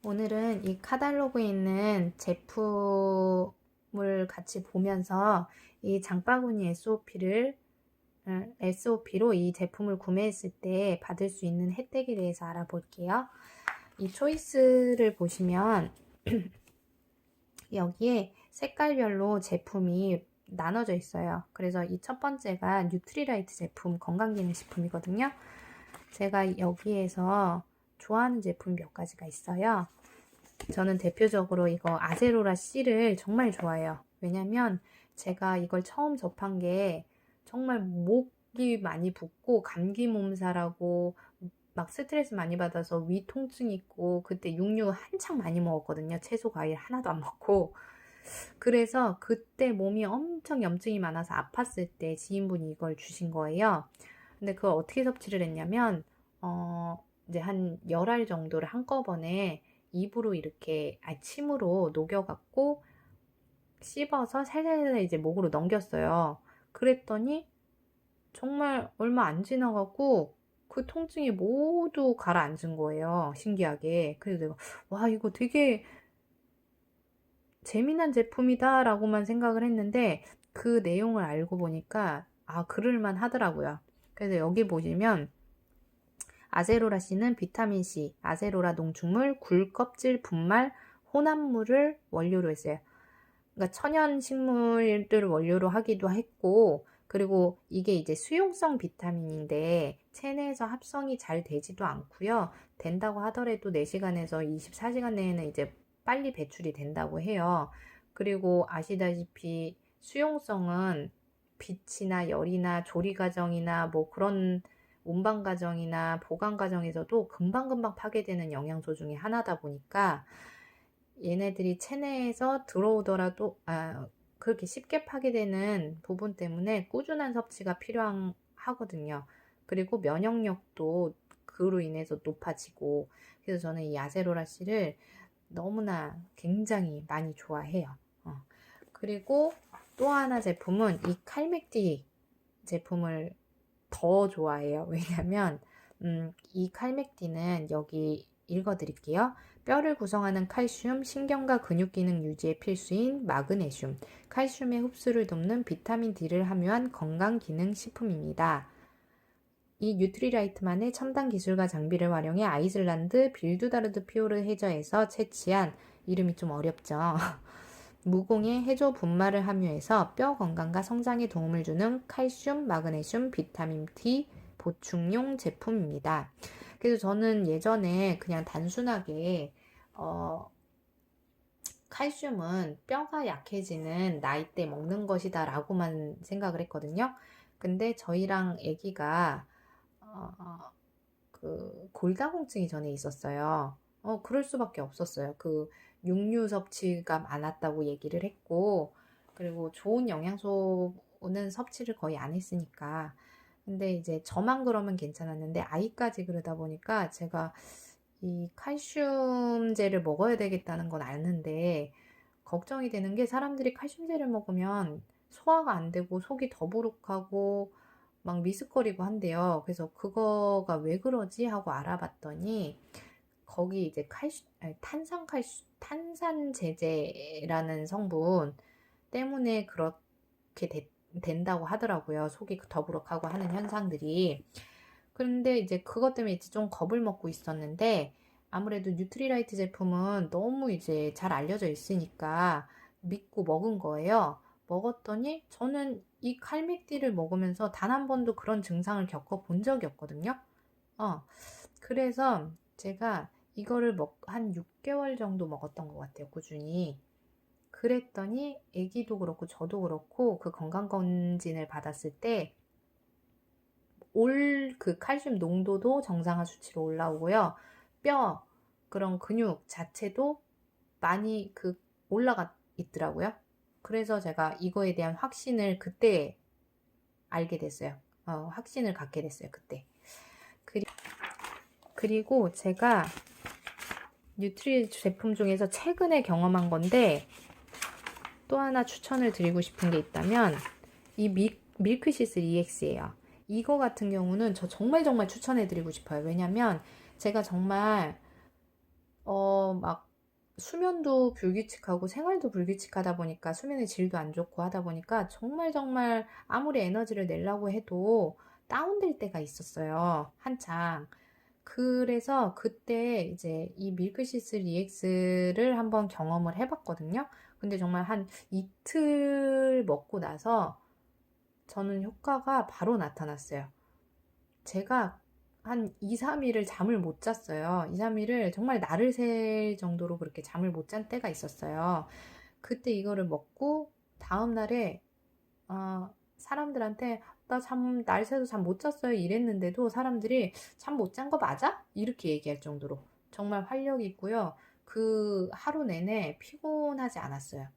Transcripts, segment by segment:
오늘은 이 카탈로그에 있는 제품을 같이 보면서 이 장바구니 SOP로 이 제품을 구매했을 때 받을 수 있는 혜택에 대해서 알아볼게요. 이 초이스를 보시면 여기에 색깔별로 제품이 나눠져 있어요. 그래서 이 첫 번째가 뉴트리라이트 제품 건강기능식품이거든요. 제가 여기에서 좋아하는 제품 몇 가지가 있어요. 저는 대표적으로 이거 아제로라 C를 정말 좋아해요. 왜냐면 제가 이걸 처음 접한 게 정말 목이 많이 붓고 감기 몸살하고 막 스트레스 많이 받아서 위 통증 있고 그때 육류 한창 많이 먹었거든요. 채소 과일 하나도 안 먹고. 그래서 그때 몸이 엄청 염증이 많아서 아팠을 때 지인분이 이걸 주신 거예요. 근데 그걸 어떻게 섭취를 했냐면 이제 한 열알 정도를 한꺼번에 입으로 이렇게 침으로 녹여갖고 씹어서 살살살 이제 목으로 넘겼어요. 그랬더니 정말 얼마 안 지나갖고 그 통증이 모두 가라앉은 거예요. 신기하게. 그래서 내가 와 이거 되게 재미난 제품이다 라고만 생각을 했는데 그 내용을 알고 보니까 그럴만 하더라고요. 그래서 여기 보시면 아제로라 C는 비타민C, 아제로라 농축물, 굴 껍질 분말, 혼합물을 원료로 했어요. 그러니까 천연 식물들을 원료로 하기도 했고, 그리고 이게 이제 수용성 비타민인데 체내에서 합성이 잘 되지도 않고요. 된다고 하더라도 4시간에서 24시간 내에는 이제 빨리 배출이 된다고 해요. 그리고 아시다시피 수용성은 빛이나 열이나 조리 과정이나 뭐 그런 운반 과정이나 보관 과정에서도 금방금방 파괴되는 영양소 중에 하나다 보니까 얘네들이 체내에서 들어오더라도 그렇게 쉽게 파괴되는 부분 때문에 꾸준한 섭취가 필요하거든요. 그리고 면역력도 그로 인해서 높아지고 그래서 저는 이 아제로라 C를 너무나 굉장히 많이 좋아해요. 그리고 또 하나 제품은 이 칼맥디 제품을 더 좋아해요. 왜냐면 이 칼맥디는 여기 읽어드릴게요. 뼈를 구성하는 칼슘, 신경과 근육 기능 유지에 필수인 마그네슘, 칼슘의 흡수를 돕는 비타민 D를 함유한 건강기능식품입니다. 이 뉴트리라이트만의 첨단 기술과 장비를 활용해 아이슬란드 빌두다르드 피오르 해저에서 채취한 이름이 좀 어렵죠. 무공해 해조 분말을 함유해서 뼈 건강과 성장에 도움을 주는 칼슘, 마그네슘, 비타민 D 보충용 제품입니다. 그래서 저는 예전에 그냥 단순하게 칼슘은 뼈가 약해지는 나이 때 먹는 것이다 라고만 생각을 했거든요. 근데 저희랑 아기가 그 골다공증이 전에 있었어요. 그럴 수밖에 없었어요. 그 육류 섭취가 많았다고 얘기를 했고, 그리고 좋은 영양소는 섭취를 거의 안 했으니까. 근데 이제 저만 그러면 괜찮았는데 아이까지 그러다 보니까 제가 이 칼슘제를 먹어야 되겠다는 건 아는데 걱정이 되는 게 사람들이 칼슘제를 먹으면 소화가 안 되고 속이 더부룩하고 막 미스거리고 한대요. 그래서 그거가 왜 그러지 하고 알아봤더니 거기 이제 탄산제제라는 성분 때문에 그렇게 된다고 하더라고요. 속이 더부룩하고 하는 현상들이. 그런데 이제 그것 때문에 이제 좀 겁을 먹고 있었는데 아무래도 뉴트리라이트 제품은 너무 이제 잘 알려져 있으니까 믿고 먹은 거예요. 먹었더니 저는 이 칼맥디를 먹으면서 단 한 번도 그런 증상을 겪어본 적이 없거든요. 그래서 제가 이거를 한 6개월 정도 먹었던 것 같아요, 꾸준히. 그랬더니 아기도 그렇고 저도 그렇고 그 건강검진을 받았을 때 그 칼슘 농도도 정상화 수치로 올라오고요. 뼈, 그런 근육 자체도 많이 올라가 있더라고요. 그래서 제가 이거에 대한 확신을 그때 알게 됐어요. 확신을 갖게 됐어요, 그때. 그리고 제가 뉴트리 제품 중에서 최근에 경험한 건데 또 하나 추천을 드리고 싶은 게 있다면 이 밀크시슬 EX예요. 이거 같은 경우는 저 정말 추천해 드리고 싶어요. 왜냐면 제가 정말 막 수면도 불규칙하고 생활도 불규칙하다 보니까 수면의 질도 안 좋고 하다 보니까 정말 정말 아무리 에너지를 내려고 해도 다운될 때가 있었어요. 한창. 그래서 그때 이제 이 밀크시슬 EX를 한번 경험을 해봤거든요. 근데 정말 한 이틀 먹고 나서 저는 효과가 바로 나타났어요. 제가 한 2, 3일을 잠을 못 잤어요. 2, 3일을 정말 날을 샐 정도로 그렇게 잠을 못 잔 때가 있었어요. 그때 이거를 먹고 다음날에 사람들한테 날 새서 잠 못 잤어요 이랬는데도 사람들이 잠 못 잔 거 맞아? 이렇게 얘기할 정도로 정말 활력이 있고요. 그 하루 내내 피곤하지 않았어요.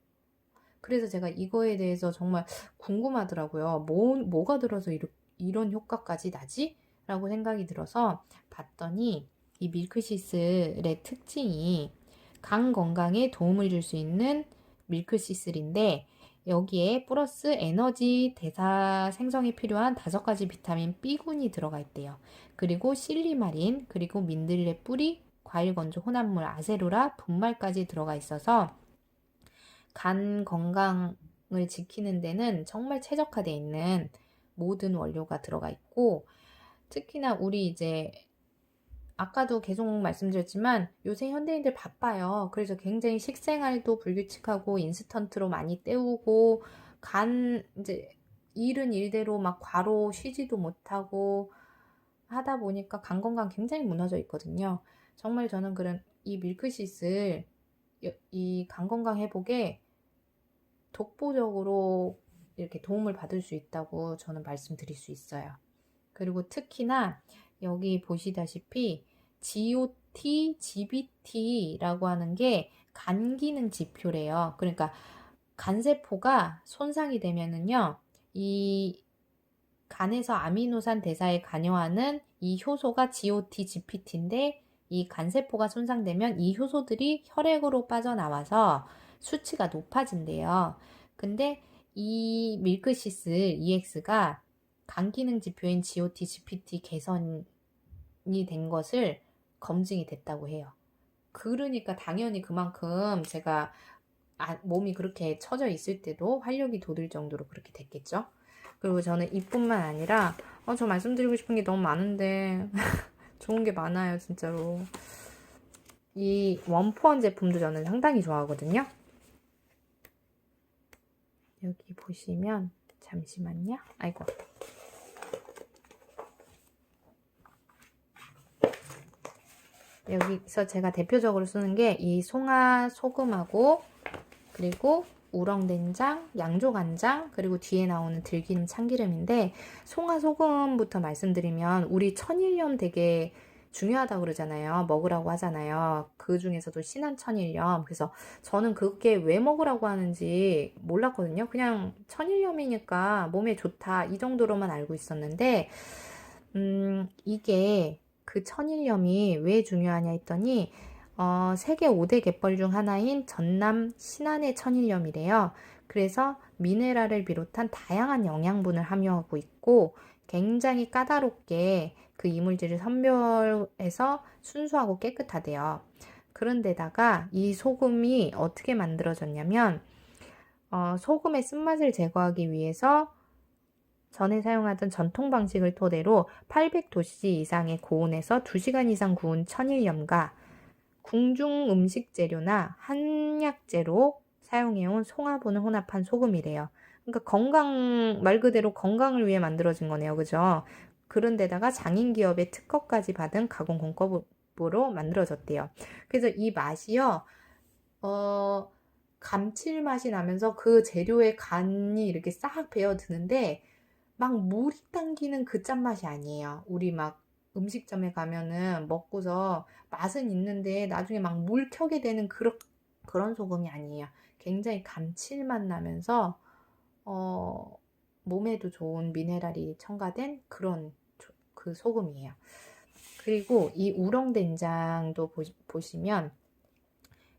그래서 제가 이거에 대해서 정말 궁금하더라고요. 뭐가 들어서 이런 효과까지 나지? 라고 생각이 들어서 봤더니 이 밀크시슬의 특징이 간 건강에 도움을 줄 수 있는 밀크시슬인데 여기에 플러스 에너지 대사 생성이 필요한 5가지 비타민 B군이 들어가 있대요. 그리고 실리마린, 그리고 민들레 뿌리, 과일 건조 혼합물 아세로라, 분말까지 들어가 있어서 간 건강을 지키는 데는 정말 최적화되어 있는 모든 원료가 들어가 있고 특히나 우리 이제 아까도 계속 말씀드렸지만 요새 현대인들 바빠요. 그래서 굉장히 식생활도 불규칙하고 인스턴트로 많이 때우고 이제 일은 일대로 막 과로 쉬지도 못하고 하다 보니까 간 건강 굉장히 무너져 있거든요. 정말 저는 그런 이 밀크시슬 이 간 건강 회복에 독보적으로 이렇게 도움을 받을 수 있다고 저는 말씀드릴 수 있어요. 그리고 특히나 여기 보시다시피 GOT, GBT라고 하는 게 간 기능 지표래요. 그러니까 간세포가 손상이 되면은요, 이 간에서 아미노산 대사에 관여하는 이 효소가 GOT, GPT인데 이 간세포가 손상되면 이 효소들이 혈액으로 빠져나와서 수치가 높아진대요. 근데 이 밀크시슬 EX가 간 기능 지표인 GOT, GPT 개선이 된 것을 검증이 됐다고 해요. 그러니까 당연히 그만큼 제가 몸이 그렇게 처져 있을 때도 활력이 돋을 정도로 그렇게 됐겠죠. 그리고 저는 이뿐만 아니라 저 말씀드리고 싶은 게 너무 많은데 좋은 게 많아요 진짜로. 이 원포원 제품도 저는 상당히 좋아하거든요. 여기 보시면 잠시만요. 아이고. 여기서 제가 대표적으로 쓰는 게 이 송화 소금하고 그리고 우렁된장, 양조간장, 그리고 뒤에 나오는 들기름, 참기름인데 송화 소금부터 말씀드리면 우리 천일염 되게 중요하다고 그러잖아요. 먹으라고 하잖아요. 그 중에서도 신한 천일염. 그래서 저는 그게 왜 먹으라고 하는지 몰랐거든요. 그냥 천일염이니까 몸에 좋다 이 정도로만 알고 있었는데 이게 그 천일염이 왜 중요하냐 했더니 세계 5대 갯벌 중 하나인 전남 신안의 천일염이래요. 그래서 미네랄을 비롯한 다양한 영양분을 함유하고 있고 굉장히 까다롭게 그 이물질을 선별해서 순수하고 깨끗하대요. 그런데다가 이 소금이 어떻게 만들어졌냐면 소금의 쓴맛을 제거하기 위해서 전에 사용하던 전통 방식을 토대로 800도씨 이상의 고온에서 2시간 이상 구운 천일염과 궁중 음식 재료나 한약재로 사용해온 송화분을 혼합한 소금이래요. 그러니까 말 그대로 건강을 위해 만들어진 거네요. 그죠? 그런데다가 장인 기업의 특허까지 받은 가공 공법으로 만들어졌대요. 그래서 이 맛이요, 감칠맛이 나면서 그 재료의 간이 이렇게 싹 배어드는데 막 물이 당기는 그 짠맛이 아니에요. 우리 막 음식점에 가면은 먹고서 맛은 있는데 나중에 막 물 켜게 되는 그런 소금이 아니에요. 굉장히 감칠맛 나면서 몸에도 좋은 미네랄이 첨가된 그런 그 소금이에요. 그리고 이 우렁된장도 보시면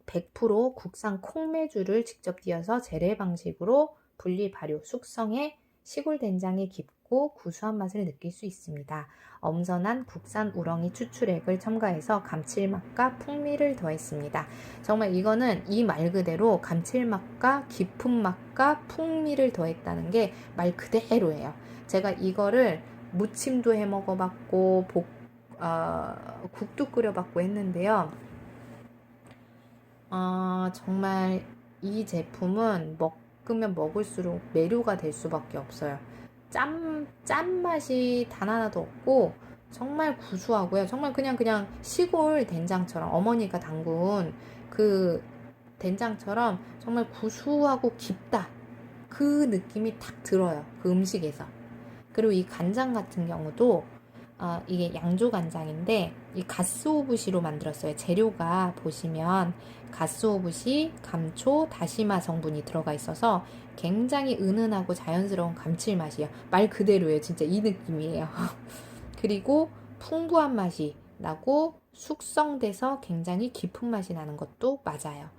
100% 국산 콩매주를 직접 띄어서 재래 방식으로 분리 발효 숙성해 시골 된장의 깊고 구수한 맛을 느낄 수 있습니다. 엄선한 국산 우렁이 추출액을 첨가해서 감칠맛과 풍미를 더했습니다. 정말 이거는 이 말 그대로 감칠맛과 깊은 맛과 풍미를 더했다는 게 말 그대로예요. 제가 이거를 무침도 해 먹어봤고 국도 끓여봤고 했는데요. 정말 이 제품은 먹으면 먹을수록 매료가 될 수밖에 없어요. 짠맛이 단 하나도 없고 정말 구수하고요. 정말 그냥 시골 된장처럼 어머니가 담근 그 된장처럼 정말 구수하고 깊다. 그 느낌이 딱 들어요. 그 음식에서. 그리고 이 간장 같은 경우도 이게 양조 간장인데 이 가스오부시로 만들었어요. 재료가 보시면 가스오부시, 감초, 다시마 성분이 들어가 있어서 굉장히 은은하고 자연스러운 감칠맛이에요. 말 그대로예요. 진짜 이 느낌이에요. 그리고 풍부한 맛이 나고 숙성돼서 굉장히 깊은 맛이 나는 것도 맞아요.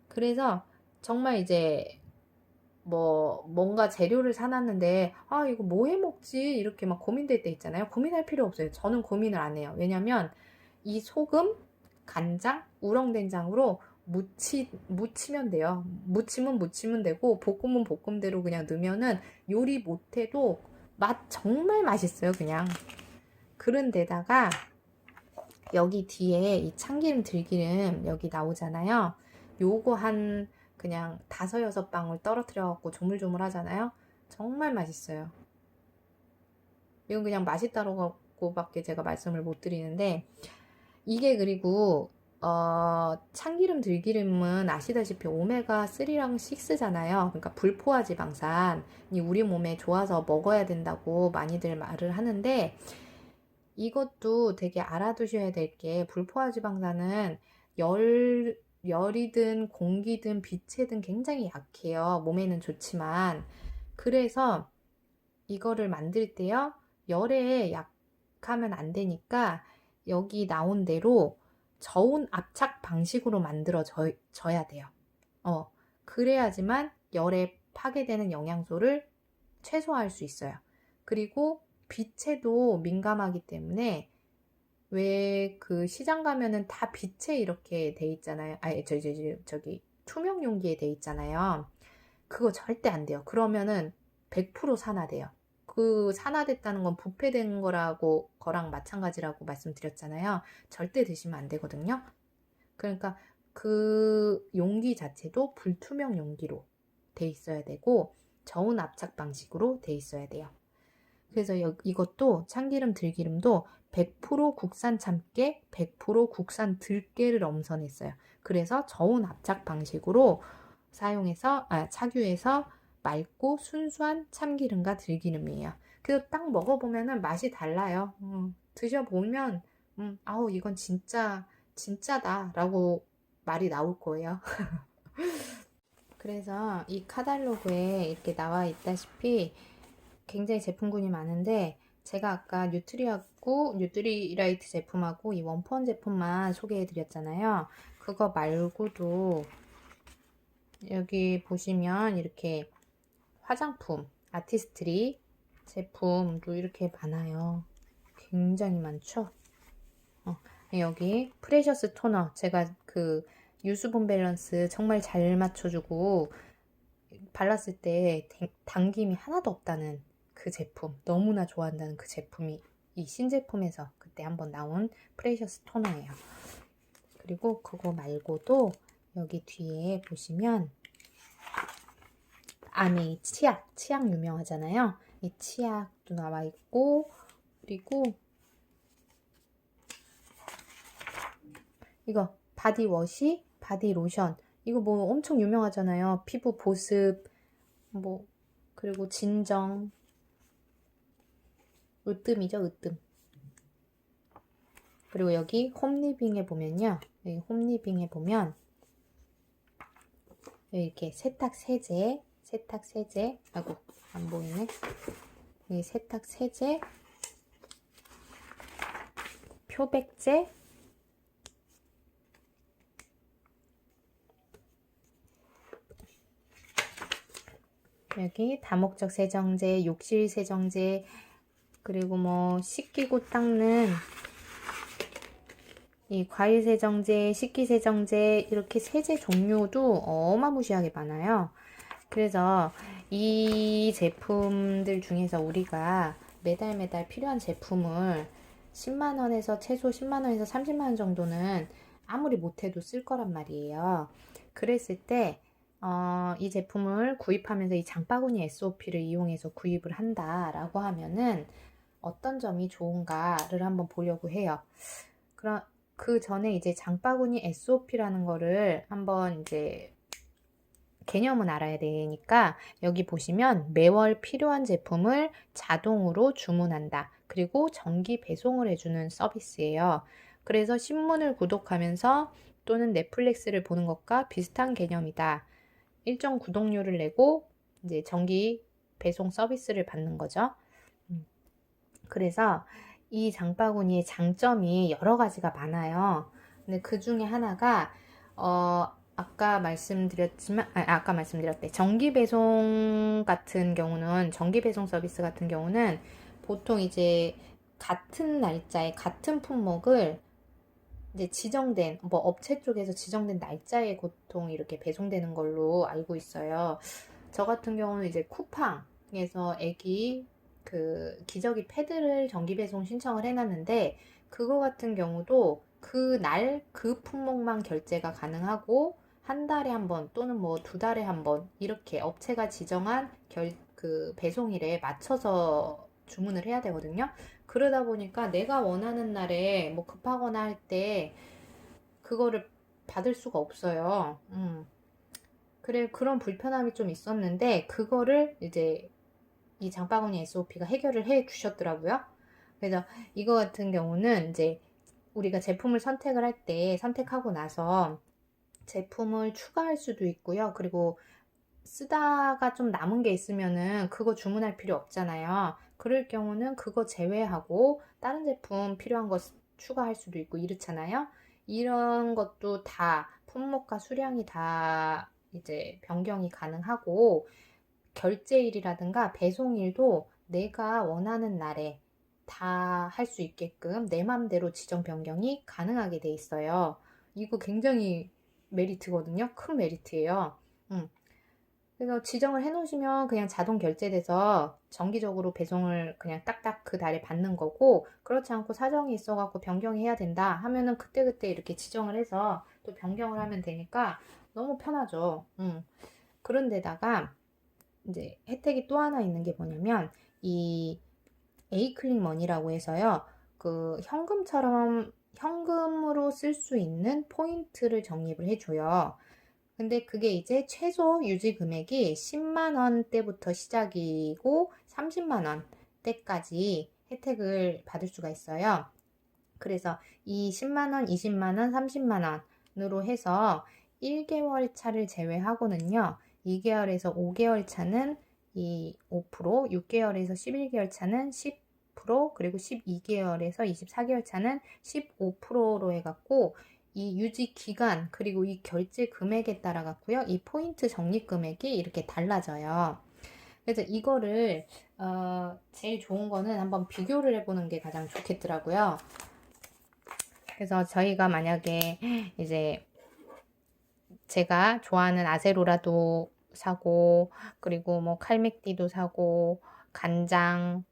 그래서 정말 이제 뭔가 재료를 사놨는데, 이거 뭐 해 먹지? 이렇게 막 고민될 때 있잖아요. 고민할 필요 없어요. 저는 고민을 안 해요. 왜냐면 이 소금, 간장, 우렁된장으로 무치면 돼요. 무치면 되고, 볶으면 볶음대로 그냥 넣으면은 요리 못해도 맛 정말 맛있어요, 그냥. 그런 데다가 여기 뒤에 이 참기름, 들기름 여기 나오잖아요. 요거 그냥 5-6방울 떨어뜨려 갖고 조물조물 하잖아요. 정말 맛있어요. 이건 그냥 맛있다고 밖에 제가 말씀을 못 드리는데, 이게 그리고 참기름, 들기름은 아시다시피 오메가3랑 6잖아요. 그러니까 불포화 지방산이 우리 몸에 좋아서 먹어야 된다고 많이들 말을 하는데, 이것도 되게 알아두셔야 될 게, 불포화 지방산은 열이든 공기든 빛에든 굉장히 약해요. 몸에는 좋지만. 그래서 이거를 만들 때요, 열에 약하면 안 되니까 여기 나온 대로 저온 압착 방식으로 만들어져야 돼요. 그래야지만 열에 파괴되는 영양소를 최소화할 수 있어요. 그리고 빛에도 민감하기 때문에, 왜 그 시장 가면은 다 빛에 이렇게 돼 있잖아요. 저기 투명 용기에 돼 있잖아요. 그거 절대 안 돼요. 그러면은 100% 산화돼요. 그 산화됐다는 건 부패된 거랑 마찬가지라고 말씀드렸잖아요. 절대 드시면 안 되거든요. 그러니까 그 용기 자체도 불투명 용기로 돼 있어야 되고, 저온 압착 방식으로 돼 있어야 돼요. 그래서 이것도 참기름, 들기름도 100% 국산 참깨, 100% 국산 들깨를 엄선했어요. 그래서 저온 압착 방식으로 착유해서 맑고 순수한 참기름과 들기름이에요. 그래서 딱 먹어보면은 맛이 달라요. 드셔보면, 아우, 이건 진짜다 라고 말이 나올 거예요. 그래서 이 카탈로그에 이렇게 나와 있다시피 굉장히 제품군이 많은데, 제가 아까 뉴트리라이트 제품하고 이 원펀 제품만 소개해 드렸잖아요. 그거 말고도 여기 보시면 이렇게 화장품, 아티스트리 제품도 이렇게 많아요. 굉장히 많죠? 여기 프레셔스 토너, 제가 그 유수분 밸런스 정말 잘 맞춰주고 발랐을 때 당김이 하나도 없다는 그 제품, 너무나 좋아한다는 그 제품이 이 신제품에서 그때 한번 나온 프레셔스 토너예요. 그리고 그거 말고도 여기 뒤에 보시면 안에 치약 유명하잖아요. 이 치약도 나와 있고, 그리고 이거 바디워시, 바디로션, 이거 뭐 엄청 유명하잖아요. 피부 보습, 그리고 진정, 으뜸이죠, 으뜸. 그리고 여기 홈리빙에 보면요, 여기 홈리빙에 보면 이렇게 세탁 세제, 아이고 안 보이네. 여기 세탁 세제, 표백제, 여기 다목적 세정제, 욕실 세정제, 그리고 뭐 씻기고 닦는 이 과일 세정제, 식기 세정제 이렇게 세제 종류도 어마무시하게 많아요. 그래서 이 제품들 중에서 우리가 매달 필요한 제품을 10만원에서 최소 10만원에서 30만원 정도는 아무리 못해도 쓸 거란 말이에요. 그랬을 때 이 제품을 구입하면서 이 장바구니 SOP를 이용해서 구입을 한다라고 하면은 어떤 점이 좋은가를 한번 보려고 해요. 그럼 그 전에 이제 장바구니 SOP라는 거를 한번 이제 개념은 알아야 되니까 여기 보시면 매월 필요한 제품을 자동으로 주문한다. 그리고 정기 배송을 해주는 서비스예요. 그래서 신문을 구독하면서 또는 넷플릭스를 보는 것과 비슷한 개념이다. 일정 구독료를 내고 이제 정기 배송 서비스를 받는 거죠. 그래서 이 장바구니의 장점이 여러 가지가 많아요. 근데 그 중에 하나가 아까 말씀드렸대. 정기 배송 같은 경우는 정기 배송 서비스 같은 경우는 보통 이제 같은 날짜에 같은 품목을 이제 지정된 뭐 업체 쪽에서 지정된 날짜에 보통 이렇게 배송되는 걸로 알고 있어요. 저 같은 경우는 이제 쿠팡에서 애기 그 기저귀 패드를 정기 배송 신청을 해놨는데 그거 같은 경우도 그날 그 품목만 결제가 가능하고 한 달에 한 번 또는 뭐 두 달에 한 번 이렇게 업체가 지정한 그 배송일에 맞춰서 주문을 해야 되거든요. 그러다 보니까 내가 원하는 날에 뭐 급하거나 할 때 그거를 받을 수가 없어요. 그래, 그런 불편함이 좀 있었는데, 그거를 이제 이 장바구니 SOP가 해결을 해 주셨더라고요. 그래서 이거 같은 경우는 이제 우리가 제품을 선택을 할 때 선택하고 나서 제품을 추가할 수도 있고요. 그리고 쓰다가 좀 남은 게 있으면은 그거 주문할 필요 없잖아요. 그럴 경우는 그거 제외하고 다른 제품 필요한 거 추가할 수도 있고 이렇잖아요. 이런 것도 다 품목과 수량이 다 이제 변경이 가능하고 결제일이라든가 배송일도 내가 원하는 날에 다 할 수 있게끔 내 맘대로 지정 변경이 가능하게 돼 있어요. 이거 굉장히 메리트거든요. 큰 메리트예요. 음. 그래서 지정을 해 놓으시면 그냥 자동 결제돼서 정기적으로 배송을 그냥 딱딱 그 달에 받는 거고, 그렇지 않고 사정이 있어 갖고 변경이 해야 된다 하면은 그때그때 이렇게 지정을 해서 또 변경을 하면 되니까 너무 편하죠. 그런데다가 이제 혜택이 또 하나 있는 게 뭐냐면 이 에이클릭 머니라고 해서요. 그 현금으로 쓸 수 있는 포인트를 적립을 해줘요. 근데 그게 이제 최소 유지 금액이 10만 원대부터 시작이고 30만 원대까지 혜택을 받을 수가 있어요. 그래서 이 10만 원, 20만 원, 30만 원으로 해서 1개월 차를 제외하고는요. 2개월에서 5개월 차는 이 5%, 6개월에서 11개월 차는 10%, 그리고 12개월에서 24개월 차는 15%로 해갖고 이 유지 기간 그리고 이 결제 금액에 따라 갖고요. 이 포인트 적립 금액이 이렇게 달라져요. 그래서 이거를 제일 좋은 거는 한번 비교를 해보는 게 가장 좋겠더라고요. 그래서 저희가 만약에 이제 제가 좋아하는 아세로라도 사고 그리고 뭐 칼맥디도 사고 간장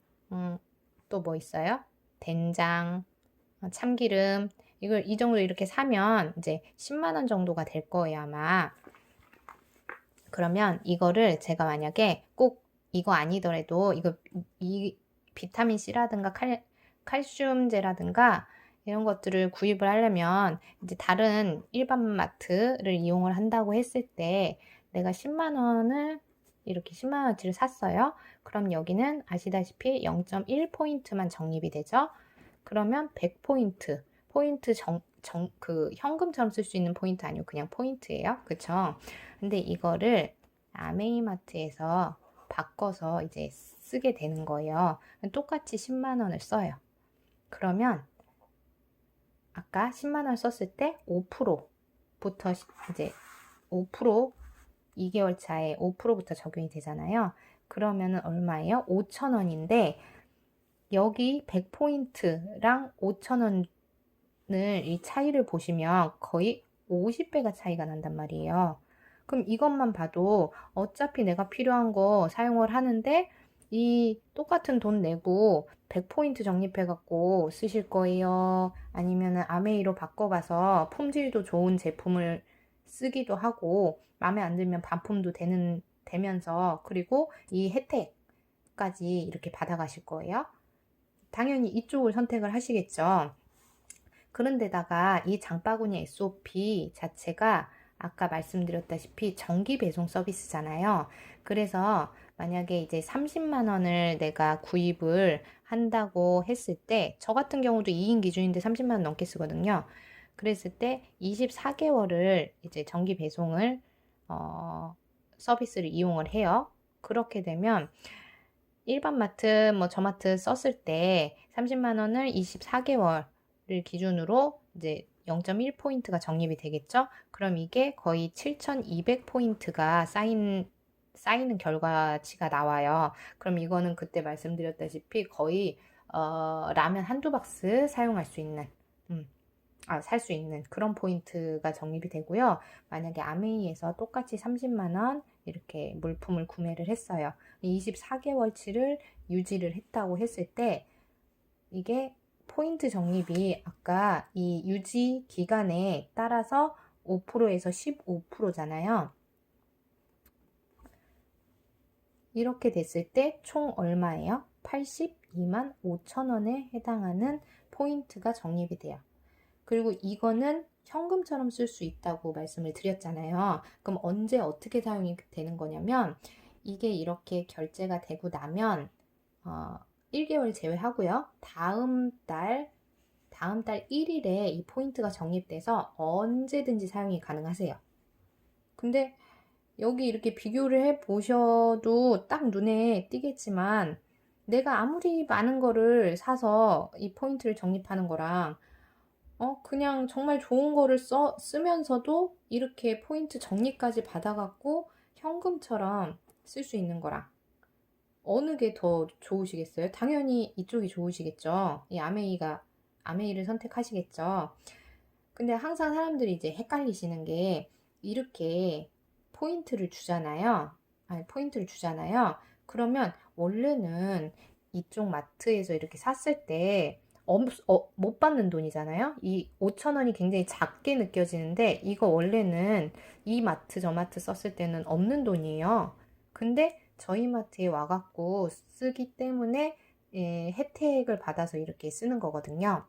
또 뭐 있어요? 된장, 참기름 이걸 이 정도 이렇게 사면 이제 10만 원 정도가 될 거예요, 아마. 그러면 이거를 제가 만약에 꼭 이거 아니더라도 이 비타민 C라든가 칼슘제라든가 이런 것들을 구입을 하려면 이제 다른 일반 마트를 이용을 한다고 했을 때 내가 10만 원을 이렇게 10만 원어치를 샀어요. 그럼 여기는 아시다시피 0.1포인트만 적립이 되죠. 그러면 100포인트, 그 현금처럼 쓸 수 있는 포인트 아니고 그냥 포인트예요. 그쵸? 근데 이거를 아메이마트에서 바꿔서 이제 쓰게 되는 거예요. 똑같이 10만 원을 써요. 그러면 아까 10만 원 썼을 때 5%부터 이제 5% 2개월 차에 5%부터 적용이 되잖아요. 그러면은 얼마예요? 5,000원인데 여기 100포인트랑 5,000원을 이 차이를 보시면 거의 50배가 차이가 난단 말이에요. 그럼 이것만 봐도 어차피 내가 필요한 거 사용을 하는데 이 똑같은 돈 내고 100포인트 적립해 갖고 쓰실 거예요? 아니면은 아메이로 바꿔봐서 품질도 좋은 제품을 쓰기도 하고 마음에 안 들면 반품도 되면서 그리고 이 혜택까지 이렇게 받아가실 거예요? 당연히 이쪽을 선택을 하시겠죠. 그런데다가 이 장바구니 SOP 자체가 아까 말씀드렸다시피 정기 배송 서비스잖아요. 그래서 만약에 이제 30만 원을 내가 구입을 한다고 했을 때, 저 같은 경우도 2인 기준인데 30만 원 넘게 쓰거든요. 그랬을 때 24개월을 이제 정기 배송을 서비스를 이용을 해요. 그렇게 되면 일반 마트, 뭐 저마트 썼을 때 30만 원을 24개월을 기준으로 이제 0.1포인트가 적립이 되겠죠? 그럼 이게 거의 7,200포인트가 쌓이는 결과치가 나와요. 그럼 이거는 그때 말씀드렸다시피 거의 라면 한두 박스 사용할 수 있는 살 수 있는 그런 포인트가 적립이 되고요. 만약에 아메이에서 똑같이 30만 원 이렇게 물품을 구매를 했어요. 24개월치를 유지를 했다고 했을 때 이게 포인트 적립이 아까 이 유지 기간에 따라서 5%에서 15%잖아요. 이렇게 됐을 때 총 얼마예요? 82만 5천 원에 해당하는 포인트가 적립이 돼요. 그리고 이거는 현금처럼 쓸 수 있다고 말씀을 드렸잖아요. 그럼 언제 어떻게 사용이 되는 거냐면 이게 이렇게 결제가 되고 나면 1개월 제외하고요. 다음 달 1일에 이 포인트가 적립돼서 언제든지 사용이 가능하세요. 근데 여기 이렇게 비교를 해 보셔도 딱 눈에 띄겠지만 내가 아무리 많은 거를 사서 이 포인트를 적립하는 거랑 그냥 정말 좋은 거를 쓰면서도 이렇게 포인트 적립까지 받아갖고 현금처럼 쓸 수 있는 거랑 어느 게 더 좋으시겠어요? 당연히 이쪽이 좋으시겠죠. 아메이를 선택하시겠죠. 근데 항상 사람들이 이제 헷갈리시는 게 이렇게 포인트를 주잖아요. 그러면 원래는 이쪽 마트에서 이렇게 샀을 때 못 받는 돈이잖아요. 이 5천 원이 굉장히 작게 느껴지는데 이거 원래는 이 마트 저 마트 썼을 때는 없는 돈이에요. 근데 저희 마트에 와갖고 쓰기 때문에 혜택을 받아서 이렇게 쓰는 거거든요.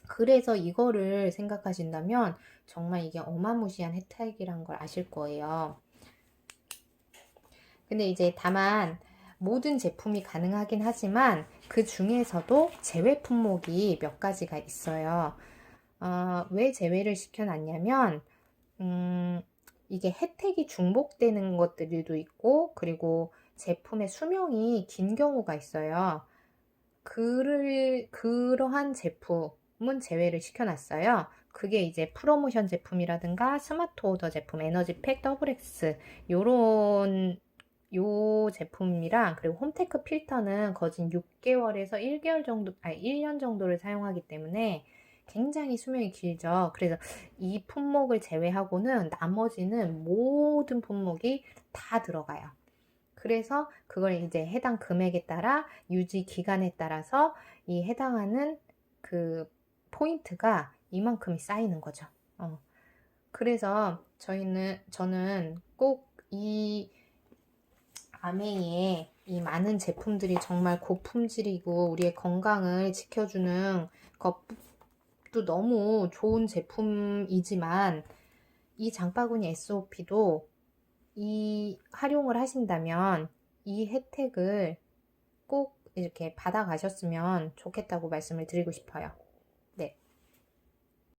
그래서 이거를 생각하신다면 정말 이게 어마무시한 혜택이란 걸 아실 거예요. 근데 이제 다만 모든 제품이 가능하긴 하지만 그 중에서도 제외 품목이 몇 가지가 있어요. 왜 제외를 시켜놨냐면 이게 혜택이 중복되는 것들도 있고 그리고 제품의 수명이 긴 경우가 있어요. 그러한 제품은 제외를 시켜놨어요. 그게 이제 프로모션 제품이라든가 스마트 오더 제품, 에너지팩 더블X 요 제품이랑 그리고 홈테크 필터는 거진 6개월에서 1년 정도를 사용하기 때문에 굉장히 수명이 길죠. 그래서 이 품목을 제외하고는 나머지는 모든 품목이 다 들어가요. 그래서 그걸 이제 해당 금액에 따라 유지 기간에 따라서 이 해당하는 그 포인트가 이만큼이 쌓이는 거죠. 그래서 저는 꼭 이 아메이의 이 많은 제품들이 정말 고품질이고 우리의 건강을 지켜주는 것도 너무 좋은 제품이지만 이 장바구니 SOP도 활용을 하신다면 이 혜택을 꼭 이렇게 받아가셨으면 좋겠다고 말씀을 드리고 싶어요.